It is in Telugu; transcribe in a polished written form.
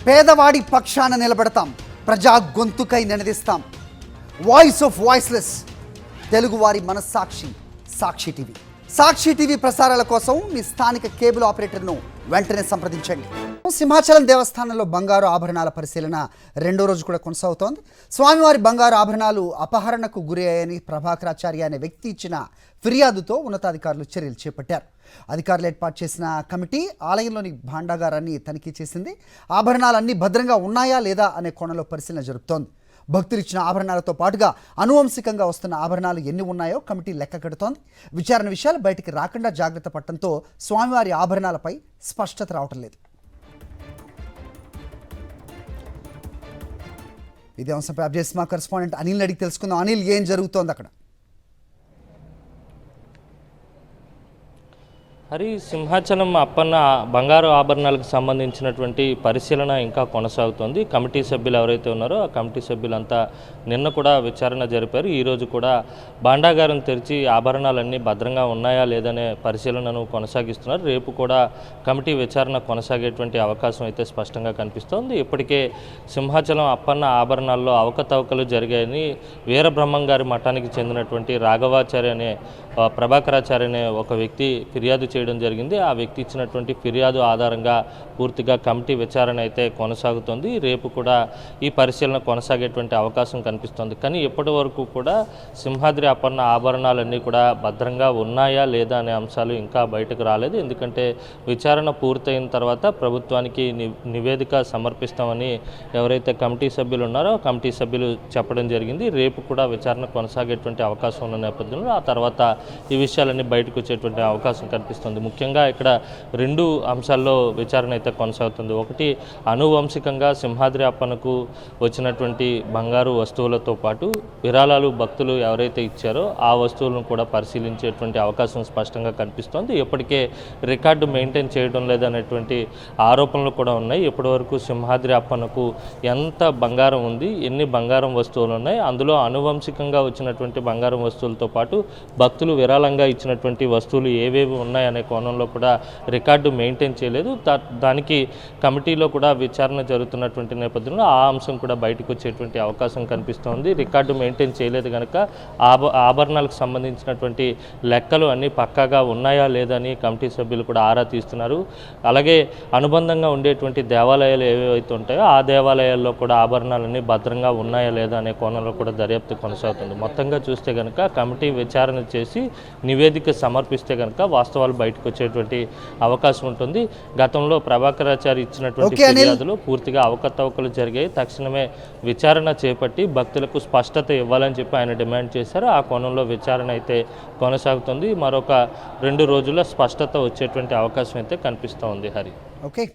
పేదవాడి పక్షాన నిలబడతాం, ప్రజా గొంతుకై నినదిస్తాం. వాయిస్ ఆఫ్ వాయిస్లెస్, తెలుగువారి మనస్సాక్షి సాక్షి టీవీ. సాక్షి టీవీ ప్రసారాల కోసం మీ స్థానిక కేబుల్ ఆపరేటర్ను వెంటనే సంప్రదించండి. సింహాచలం దేవస్థానంలో బంగారు ఆభరణాల పరిశీలన రెండో రోజు కూడా కొనసాగుతోంది. స్వామివారి బంగారు ఆభరణాలు అపహరణకు గురి అయ్యాయని ప్రభాకరాచార్య అనే వ్యక్తి ఇచ్చిన ఫిర్యాదుతో ఉన్నతాధికారులు చర్యలు చేపట్టారు. అధికారులు ఏర్పాటు చేసిన కమిటీ ఆలయంలోని భాండాగారాన్ని తనిఖీ చేసింది. ఆభరణాలన్నీ భద్రంగా ఉన్నాయా లేదా అనే కోణంలో పరిశీలన జరుపుతోంది. భక్తులు ఇచ్చిన ఆభరణాలతో పాటుగా అనువంశికంగా వస్తున్న ఆభరణాలు ఎన్ని ఉన్నాయో కమిటీ లెక్క కడుతోంది. విచారణ విషయాలు బయటికి రాకుండా జాగ్రత్త పడటంతో స్వామివారి ఆభరణాలపై స్పష్టత రావటం లేదు. ఇదే అంశంపై అప్డేట్స్ మా కరెస్పాండెంట్ అనిల్ అడిగి తెలుసుకుందాం. అనిల్, ఏం జరుగుతోంది అక్కడ? హరి, సింహాచలం అప్పన్న బంగారు ఆభరణాలకు సంబంధించినటువంటి పరిశీలన ఇంకా కొనసాగుతోంది. కమిటీ సభ్యులు ఎవరైతే ఉన్నారో ఆ కమిటీ సభ్యులంతా నిన్న కూడా విచారణ జరిపారు. ఈరోజు కూడా భాండాగారం తెరిచి ఆభరణాలన్నీ భద్రంగా ఉన్నాయా లేదనే పరిశీలనను కొనసాగిస్తున్నారు. రేపు కూడా కమిటీ విచారణ కొనసాగేటువంటి అవకాశం అయితే స్పష్టంగా కనిపిస్తోంది. ఇప్పటికే సింహాచలం అప్పన్న ఆభరణాల్లో అవకతవకలు జరిగాయని వీరబ్రహ్మం గారి మఠానికి చెందినటువంటి రాఘవాచార్య అనే ప్రభాకరాచార్య అనే ఒక వ్యక్తి ఫిర్యాదు చేయడం జరిగింది. ఆ వ్యక్తి ఇచ్చినటువంటి ఫిర్యాదు ఆధారంగా పూర్తిగా కమిటీ విచారణ అయితే కొనసాగుతుంది. రేపు కూడా ఈ పరిశీలన కొనసాగేటువంటి అవకాశం కనిపిస్తుంది. కానీ ఇప్పటి వరకు కూడా సింహాద్రి అపర్ణ ఆభరణాలన్నీ కూడా భద్రంగా ఉన్నాయా లేదా అనే అంశాలు ఇంకా బయటకు రాలేదు. ఎందుకంటే విచారణ పూర్తయిన తర్వాత ప్రభుత్వానికి నివేదిక సమర్పిస్తామని ఎవరైతే కమిటీ సభ్యులు ఉన్నారో కమిటీ సభ్యులు చెప్పడం జరిగింది. రేపు కూడా విచారణ కొనసాగేటువంటి అవకాశం ఉన్న నేపథ్యంలో ఆ తర్వాత ఈ విషయాలన్నీ బయటకు వచ్చేటువంటి అవకాశం కనిపిస్తుంది. ముఖ్యంగా ఇక్కడ రెండు అంశాల్లో విచారణ అయితే కొనసాగుతుంది. ఒకటి, అనువంశికంగా సింహాద్రి అప్పన్నకు వచ్చినటువంటి బంగారు వస్తువులతో పాటు విరాళాలు భక్తులు ఎవరైతే ఇచ్చారో ఆ వస్తువులను కూడా పరిశీలించేటువంటి అవకాశం స్పష్టంగా కనిపిస్తోంది. ఇప్పటికే రికార్డు మెయింటైన్ చేయడం లేదనేటువంటి ఆరోపణలు కూడా ఉన్నాయి. ఇప్పటివరకు సింహాద్రి అప్పన్నకు ఎంత బంగారం ఉంది, ఎన్ని బంగారం వస్తువులు ఉన్నాయి, అందులో అనువంశికంగా వచ్చినటువంటి బంగారం వస్తువులతో పాటు భక్తులు విరాళంగా ఇచ్చినటువంటి వస్తువులు ఏవేవి ఉన్నాయనే కోణంలో కూడా రికార్డు మెయింటైన్ చేయలేదు. దానికి కమిటీలో కూడా విచారణ జరుగుతున్నటువంటి నేపథ్యంలో ఆ అంశం కూడా బయటకు వచ్చేటువంటి అవకాశం కనిపిస్తోంది. రికార్డు మెయింటైన్ చేయలేదు కనుక ఆభరణాలకు సంబంధించినటువంటి లెక్కలు అన్నీ పక్కాగా ఉన్నాయా లేదని కమిటీ సభ్యులు కూడా ఆరా తీస్తున్నారు. అలాగే అనుబంధంగా ఉండేటువంటి దేవాలయాలు ఏవైతే ఉంటాయో ఆ దేవాలయాల్లో కూడా ఆభరణాలన్నీ భద్రంగా ఉన్నాయా లేదా అనే కోణంలో కూడా దర్యాప్తు కొనసాగుతుంది. మొత్తంగా చూస్తే కనుక కమిటీ విచారణ చేసి నివేదిక సమర్పిస్తే కనుక వాస్తవాలు బయటకు వచ్చేటువంటి అవకాశం ఉంటుంది. గతంలో ప్రభాకరాచార్య ఇచ్చినటువంటి ఫిర్యాదులు పూర్తిగా అవకతవకలు జరిగాయి. తక్షణమే విచారణ చేపట్టి భక్తులకు స్పష్టత ఇవ్వాలని చెప్పి ఆయన డిమాండ్ చేశారు. ఆ కోణంలో విచారణ అయితే కొనసాగుతుంది. మరొక 2 రోజుల్లో స్పష్టత వచ్చేటువంటి అవకాశం అయితే కనిపిస్తూ ఉంది. హరి, ఓకే.